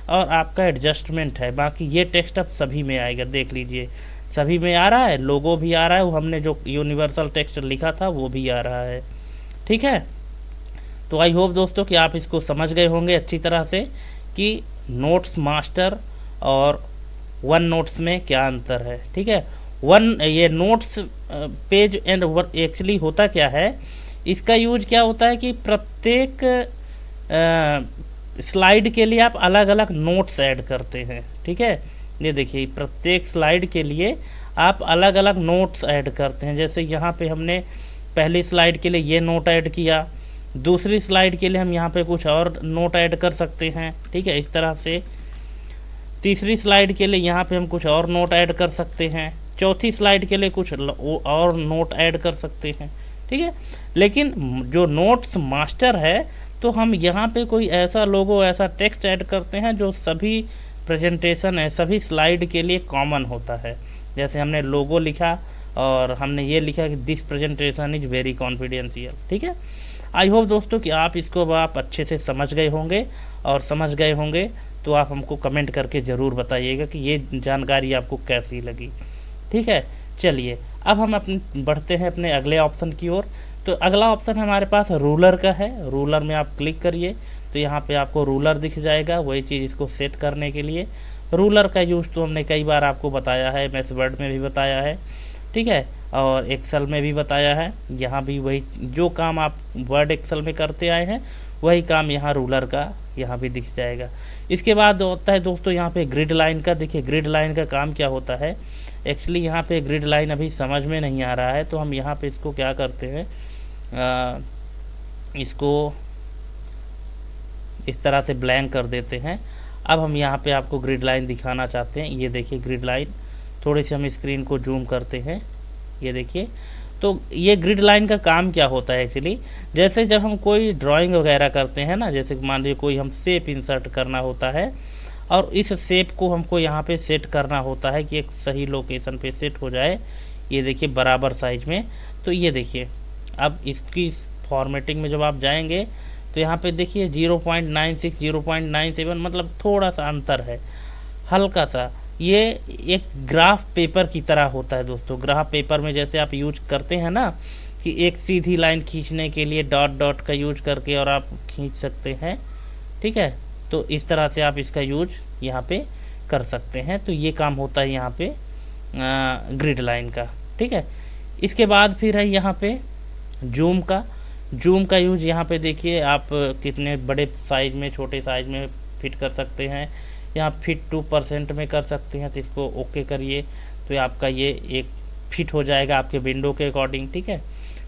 और आपका एडजस्टमेंट है। बाकी ये टेक्स्ट अब सभी में आएगा, देख लीजिए सभी में आ रहा है, लोगो भी आ रहा है, वो हमने जो यूनिवर्सल टेक्स्ट लिखा था वो भी आ रहा है, ठीक है। तो आई होप दोस्तों कि आप इसको समझ गए होंगे अच्छी तरह से कि नोट्स मास्टर और वन नोट्स में क्या अंतर है, ठीक है। ये notes page and work actually होता क्या है, इसका यूज क्या होता है कि प्रत्येक स्लाइड के लिए आप अलग अलग नोट्स ऐड करते हैं, ठीक है। ये देखिए प्रत्येक स्लाइड के लिए आप अलग अलग नोट्स ऐड करते हैं। जैसे यहाँ पे हमने पहली स्लाइड के लिए ये नोट ऐड किया, दूसरी स्लाइड के लिए हम यहाँ पे कुछ और नोट ऐड कर सकते हैं, ठीक है, इस तरह से। तीसरी स्लाइड के लिए यहाँ पे हम कुछ और नोट ऐड कर सकते हैं, चौथी स्लाइड के लिए कुछ और नोट ऐड कर सकते हैं, ठीक है। लेकिन जो नोट्स मास्टर है तो हम यहाँ पे कोई ऐसा लोगो, ऐसा टेक्स्ट ऐड करते हैं जो सभी प्रेजेंटेशन है, सभी स्लाइड के लिए कॉमन होता है। जैसे हमने लोगो लिखा और हमने ये लिखा कि this presentation is very confidential, ठीक है। आई होप दोस्तों कि आप इसको आप अच्छे से समझ गए होंगे, और समझ गए होंगे तो आप हमको कमेंट करके ज़रूर बताइएगा कि ये जानकारी आपको कैसी लगी, ठीक है। चलिए अब हम बढ़ते हैं अपने अगले ऑप्शन की ओर। तो अगला ऑप्शन हमारे पास रूलर का है। रूलर में आप क्लिक करिए तो यहाँ पे आपको रूलर दिख जाएगा। वही चीज़ इसको सेट करने के लिए रूलर का यूज़ तो हमने कई बार आपको बताया है, मैथ्स वर्ड में भी बताया है, ठीक है, और एक्सेल में भी बताया है। यहाँ भी वही जो काम आप वर्ड एक्सेल में करते आए हैं वही काम यहाँ रूलर का यहाँ भी दिख जाएगा। इसके बाद होता है दोस्तों यहाँ पे ग्रिड लाइन का। देखिए ग्रिड लाइन का काम क्या होता है, एक्चुअली यहाँ पे ग्रिड लाइन अभी समझ में नहीं आ रहा है, तो हम यहाँ पे इसको क्या करते हैं, इसको इस तरह से ब्लैंक कर देते हैं। अब हम यहाँ पे आपको ग्रिड लाइन दिखाना चाहते हैं। ये देखिए ग्रिड लाइन, थोड़ी सी हम स्क्रीन को जूम करते हैं, ये देखिए। तो ये ग्रिड लाइन का काम क्या होता है एक्चुअली, जैसे जब हम कोई ड्राइंग वगैरह करते हैं ना, जैसे मान लीजिए कोई हम शेप इंसर्ट करना होता है और इस शेप को हमको यहाँ पे सेट करना होता है कि एक सही लोकेशन पे सेट हो जाए, ये देखिए बराबर साइज में। तो ये देखिए अब इसकी फॉर्मेटिंग में जब आप जाएंगे तो यहाँ पे देखिए 0.96 0.97 मतलब थोड़ा सा अंतर है, हल्का सा। ये एक ग्राफ पेपर की तरह होता है दोस्तों। ग्राफ पेपर में जैसे आप यूज करते हैं ना कि एक सीधी लाइन खींचने के लिए डॉट डॉट का यूज करके और आप खींच सकते हैं, ठीक है। तो इस तरह से आप इसका यूज यहाँ पे कर सकते हैं। तो ये काम होता है यहाँ पे ग्रिड लाइन का, ठीक है। इसके बाद फिर है यहाँ पे जूम का। जूम का यूज यहाँ पे देखिए आप कितने बड़े साइज में, छोटे साइज में फिट कर सकते हैं। यहाँ फिट टू % में कर सकते हैं, तो इसको ओके करिए तो आपका ये एक फिट हो जाएगा आपके विंडो के अकॉर्डिंग, ठीक है।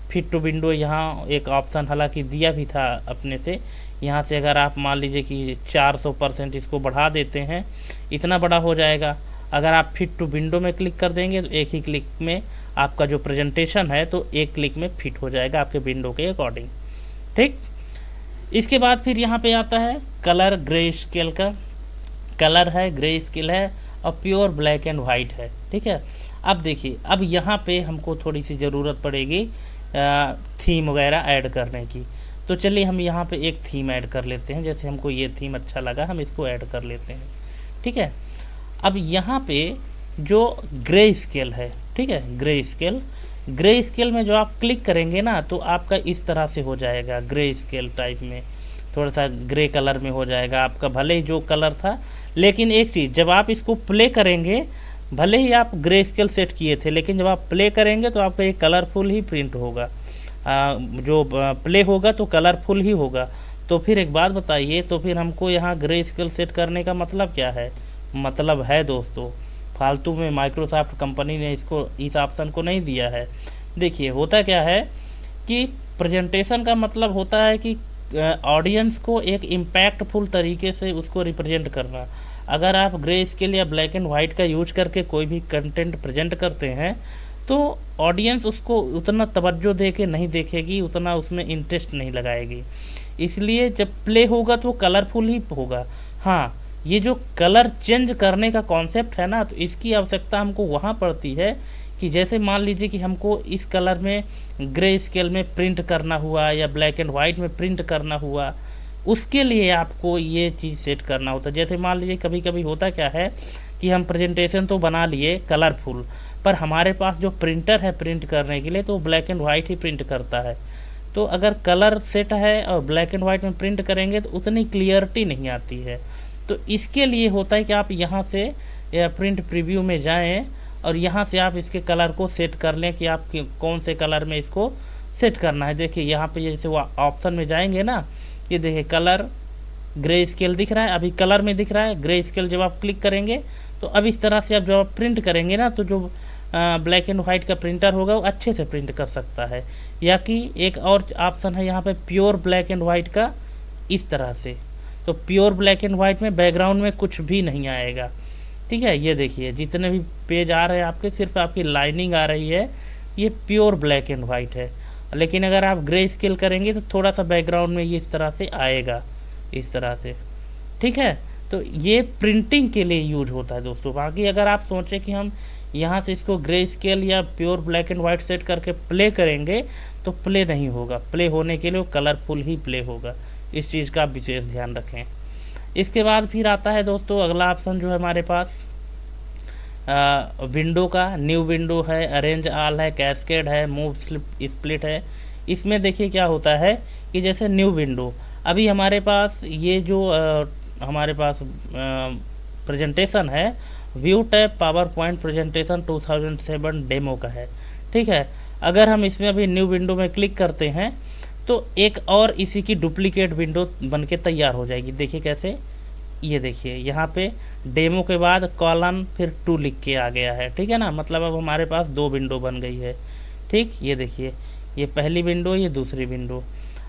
फिट टू विंडो यहाँ एक ऑप्शन हालांकि दिया भी था अपने से यहाँ से अगर आप मान लीजिए कि 400% इसको बढ़ा देते हैं, इतना बड़ा हो जाएगा। अगर आप फिट टू विंडो में क्लिक कर देंगे तो एक ही क्लिक में आपका जो प्रेजेंटेशन है तो एक क्लिक में फिट हो जाएगा आपके विंडो के अकॉर्डिंग। ठीक, इसके बाद फिर यहाँ पे आता है कलर ग्रे स्केल का। कलर है, ग्रे स्केल है और प्योर ब्लैक एंड वाइट है। ठीक है, अब देखिए, अब यहाँ पे हमको थोड़ी सी ज़रूरत पड़ेगी थीम वगैरह ऐड करने की। तो चलिए हम यहाँ पे एक थीम ऐड कर लेते हैं। जैसे हमको ये थीम अच्छा लगा, हम इसको ऐड कर लेते हैं। ठीक है, अब यहाँ पे जो ग्रे स्केल है, ठीक है, ग्रे स्केल में जो आप क्लिक करेंगे ना तो आपका इस तरह से हो जाएगा, ग्रे स्केल टाइप में थोड़ा सा ग्रे कलर में हो जाएगा आपका। भले ही जो कलर था, लेकिन एक चीज़, जब आप इसको प्ले करेंगे, भले ही आप ग्रे स्केल सेट किए थे, लेकिन जब आप प्ले करेंगे तो आपका ये कलरफुल ही प्रिंट होगा। जो प्ले होगा तो कलरफुल ही होगा। तो फिर एक बात बताइए, तो फिर हमको यहाँ ग्रे स्केल सेट करने का मतलब क्या है? मतलब है दोस्तों, फालतू में माइक्रोसॉफ्ट कंपनी ने इसको इस ऑप्शन को नहीं दिया है। देखिए होता क्या है कि प्रेजेंटेशन का मतलब होता है कि ऑडियंस को एक इम्पैक्टफुल तरीके से उसको रिप्रेजेंट करना। अगर आप ग्रे स्केल या ब्लैक एंड वाइट का यूज करके कोई भी कंटेंट प्रेजेंट करते हैं तो ऑडियंस उसको उतना तवज्जो दे के नहीं देखेगी, उतना उसमें इंटरेस्ट नहीं लगाएगी। इसलिए जब प्ले होगा तो कलरफुल ही होगा। हाँ, ये जो कलर चेंज करने का कॉन्सेप्ट है ना, तो इसकी आवश्यकता हमको वहाँ पड़ती है कि जैसे मान लीजिए कि हमको इस कलर में ग्रे स्केल में प्रिंट करना हुआ या ब्लैक एंड वाइट में प्रिंट करना हुआ, उसके लिए आपको ये चीज़ सेट करना होता है। जैसे मान लीजिए कभी कभी होता क्या है कि हम प्रेजेंटेशन तो बना लिए कलरफुल, पर हमारे पास जो प्रिंटर है प्रिंट करने के लिए तो black and white he print करता है। तो अगर कलर सेट है और ब्लैक एंड वाइट में प्रिंट करेंगे तो उतनी क्लियरिटी नहीं आती है। तो इसके लिए होता है कि आप यहाँ से प्रिंट प्रीव्यू में जाएं और यहाँ से आप इसके कलर को सेट कर लें कि आप कौन से कलर में इसको सेट करना है। देखिए यहाँ पे जैसे वो ऑप्शन में जाएंगे ना, ये देखिए कलर ग्रे स्केल दिख रहा है, अभी कलर में दिख रहा है ग्रे स्केल। जब आप क्लिक करेंगे तो अब इस तरह से आप जब आप प्रिंट करेंगे ना तो जो ब्लैक एंड वाइट का प्रिंटर होगा वो अच्छे से प्रिंट कर सकता है। या कि एक और ऑप्शन है यहाँ पे प्योर ब्लैक एंड वाइट का, इस तरह से। तो प्योर ब्लैक एंड वाइट में बैकग्राउंड में कुछ भी नहीं आएगा। ठीक है, ये देखिए जितने भी पेज आ रहे हैं आपके, सिर्फ आपकी लाइनिंग आ रही है, ये प्योर ब्लैक एंड वाइट है। लेकिन अगर आप ग्रे स्केल करेंगे तो थोड़ा सा बैकग्राउंड में ये इस तरह से आएगा, इस तरह से। ठीक है, तो ये प्रिंटिंग के लिए यूज होता है दोस्तों। बाकी अगर आप सोचें कि हम यहाँ से इसको ग्रे स्केल या pure black and white set करके प्ले करेंगे तो प्ले नहीं होगा। प्ले होने के लिए वो कलरफुल ही प्ले होगा, इस चीज़ का आप विशेष ध्यान रखें। इसके बाद फिर आता है दोस्तों अगला ऑप्शन जो है हमारे पास विंडो का। न्यू विंडो है, अरेंज ऑल है, कैस्केड है, मूव स्प्लिट है। इसमें देखिए क्या होता है कि जैसे न्यू विंडो, अभी हमारे पास ये जो हमारे पास प्रेजेंटेशन है, view tab power point presentation 2007 demo का है। ठीक है, अगर हम इसमें अभी न्यू विंडो में क्लिक करते हैं तो एक और इसी की डुप्लीकेट विंडो बनके तैयार हो जाएगी। देखिए कैसे, ये देखिए यहाँ पे डेमो के बाद कॉलन फिर 2 लिख के आ गया है। ठीक है ना, मतलब अब हमारे पास 2 विंडो बन गई है। ठीक, ये देखिए, ये पहली विंडो, ये दूसरी विंडो।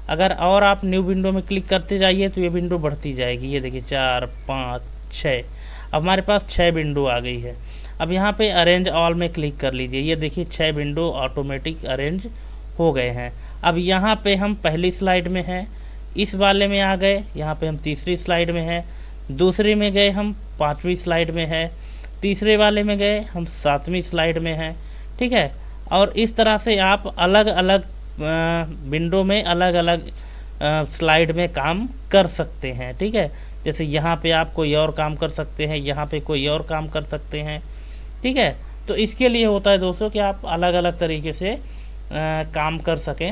अगर और आप न्यू विंडो में क्लिक करते जाइए तो ये विंडो बढ़ती जाएगी। ये देखिए 4, 5, 6, अब हमारे पास 6 विंडो आ गई है। अब यहाँ पे अरेंज ऑल में क्लिक कर लीजिए, ये देखिए 6 विंडो ऑटोमेटिक अरेंज हो गए हैं। अब यहाँ पे हम पहली स्लाइड में हैं, इस वाले में आ गए, यहाँ पे हम तीसरी स्लाइड में हैं, दूसरी में गए हम 5वीं स्लाइड में है, तीसरे वाले में गए हम 7वीं स्लाइड में हैं। ठीक है, और इस तरह से आप अलग अलग विंडो में अलग अलग स्लाइड में काम कर सकते हैं। ठीक है, जैसे यहाँ पे आप कोई और काम कर सकते हैं, यहाँ पे कोई और काम कर सकते हैं। ठीक है, तो इसके लिए होता है दोस्तों कि आप अलग अलग तरीके से काम कर सकें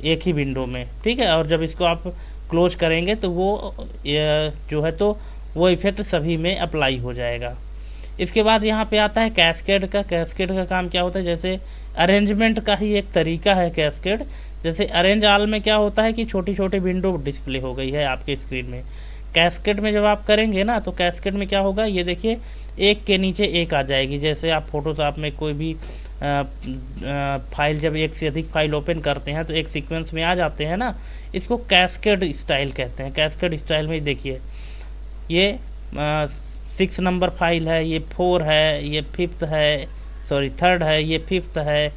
एक ही विंडो में। ठीक है, और जब इसको आप क्लोज करेंगे तो वो जो है तो वो इफेक्ट सभी में अप्लाई हो जाएगा। इसके बाद यहाँ पे आता है कैस्केड का। कैस्केड का काम क्या होता है, जैसे अरेंजमेंट का ही एक तरीका है कैस्केड। जैसे अरेंज ऑल में क्या होता है कि छोटी छोटी विंडो डिस्प्ले हो गई है आपके स्क्रीन में। कैस्केड में जब आप करेंगे ना तो कैस्केड में क्या होगा, ये देखिए एक के नीचे एक आ जाएगी। जैसे आप फोटोशॉप में कोई भी फाइल जब एक से अधिक फाइल ओपन करते हैं तो एक सीक्वेंस में आ जाते हैं ना, इसको कैस्केड स्टाइल कहते हैं। कैस्केड स्टाइल में देखिए ये 6 नंबर फाइल है, ये 4 है, ये 5th है, सॉरी 3rd है, ये 5th है,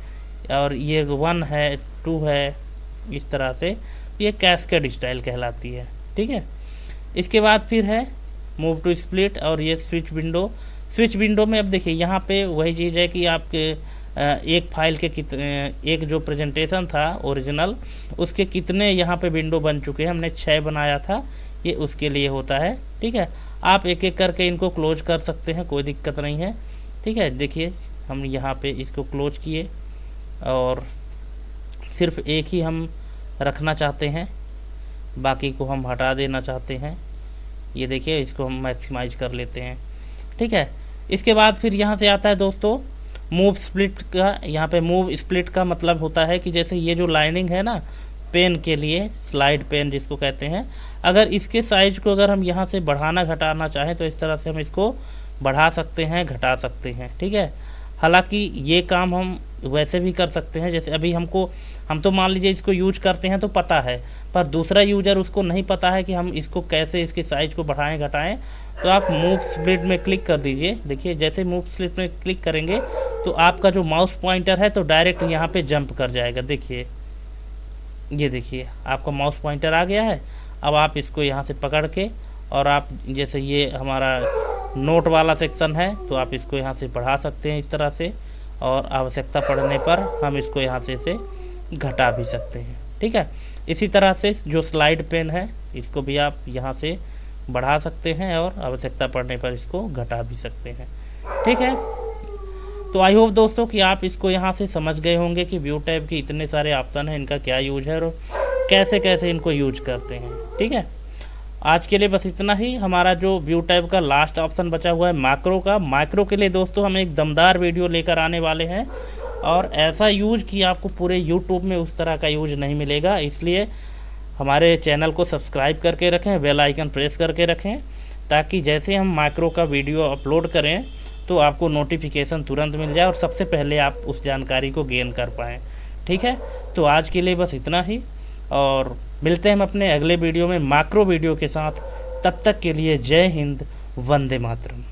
और ये 1 है, 2 है, इस तरह से ये कैस्केड स्टाइल कहलाती है। ठीक है, इसके बाद फिर है मूव टू स्प्लिट, और ये स्विच विंडो। स्विच विंडो में अब देखिए यहाँ पे वही चीज़ है कि आपके एक फाइल के कितने, एक जो प्रेजेंटेशन था ओरिजिनल, उसके कितने यहाँ पे विंडो बन चुके हैं। हमने 6 बनाया था, ये उसके लिए होता है। ठीक है, आप एक एक करके इनको क्लोज कर सकते हैं, कोई दिक्कत नहीं है। ठीक है, देखिए हम यहाँ पे इसको क्लोज किए और सिर्फ एक ही हम रखना चाहते हैं, बाकी को हम हटा देना चाहते हैं। ये देखिए इसको हम मैक्सिमाइज कर लेते हैं। ठीक है, इसके बाद फिर यहाँ से आता है दोस्तों मूव स्प्लिट का। यहाँ पे मूव स्प्लिट का मतलब होता है कि जैसे ये जो लाइनिंग है ना पेन के लिए, स्लाइड पेन जिसको कहते हैं, अगर इसके साइज को अगर हम यहाँ से बढ़ाना घटाना चाहें तो इस तरह से हम इसको बढ़ा सकते हैं, घटा सकते हैं। ठीक है, हालांकि ये काम हम वैसे भी कर सकते हैं, जैसे अभी हम तो मान लीजिए इसको यूज करते हैं तो पता है, पर दूसरा यूजर उसको नहीं पता है कि हम इसको कैसे इसके साइज को बढ़ाएं घटाएं। तो आप मूव स्प्लिट में क्लिक कर दीजिए। देखिए जैसे मूव स्प्लिट में क्लिक करेंगे तो आपका जो माउस पॉइंटर है तो डायरेक्ट यहाँ पे जंप कर जाएगा। देखिए ये देखिए आपका माउस पॉइंटर आ गया है। अब आप इसको यहाँ से पकड़ के, और आप जैसे ये हमारा नोट वाला सेक्शन है तो आप इसको यहाँ से बढ़ा सकते हैं इस तरह से, और आवश्यकता पड़ने पर हम इसको यहाँ से घटा भी सकते हैं। ठीक है, इसी तरह से जो स्लाइड पेन है इसको भी आप यहाँ से बढ़ा सकते हैं और आवश्यकता पड़ने पर इसको घटा भी सकते हैं। ठीक है, तो आई होप दोस्तों कि आप इसको यहाँ से समझ गए होंगे कि व्यू टैब के इतने सारे ऑप्शन हैं, इनका क्या यूज है और कैसे कैसे इनको यूज करते हैं। ठीक है, आज के लिए बस इतना ही। हमारा जो व्यू टैब का लास्ट ऑप्शन बचा हुआ है मैक्रो का, मैक्रो के लिए दोस्तों हम एक दमदार वीडियो लेकर आने वाले हैं, और ऐसा यूज कि आपको पूरे यूट्यूब में उस तरह का यूज नहीं मिलेगा। इसलिए हमारे चैनल को सब्सक्राइब करके रखें, बेल आइकन प्रेस करके रखें, ताकि जैसे हम मैक्रो का वीडियो अपलोड करें तो आपको नोटिफिकेशन तुरंत मिल जाए और सबसे पहले आप उस जानकारी को गेन कर पाएँ। ठीक है, तो आज के लिए बस इतना ही, और मिलते हैं हम अपने अगले वीडियो में मैक्रो वीडियो के साथ। तब तक के लिए जय हिंद, वंदे मातरम।